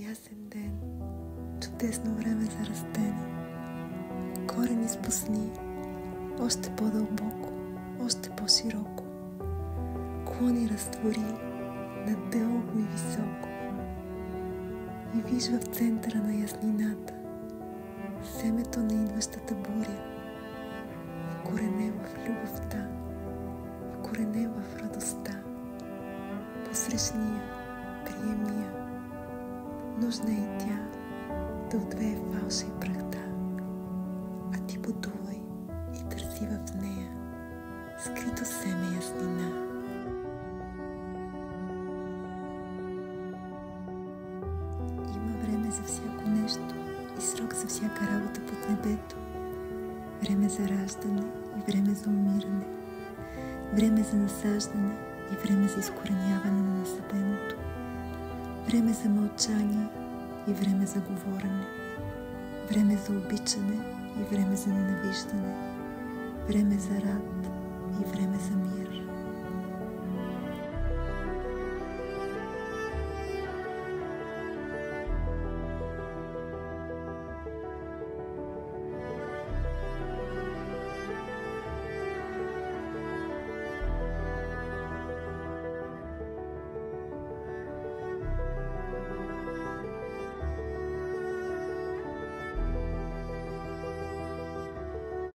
Ясен ден, чудесно време за растене. Корени спусни, още по-дълбоко, още по-широко. Клони разтвори, надълго и високо. И виж в центъра на яснината семето на идващата буря. Вкоренен в любовта, вкоренен в радостта. Посрещния, приемния. Нужна е и тя да отвее фалша и прахта, а ти будувай и търси в нея скрито семе яснина. Има време за всяко нещо и срок за всяка работа под небето. Време за раждане и време за умиране. Време за насаждане и време за изкореняване на насаденото. Време за мълчание и време за говорене. Време за обичане и време за ненавиждане. Време за рад и време за мир.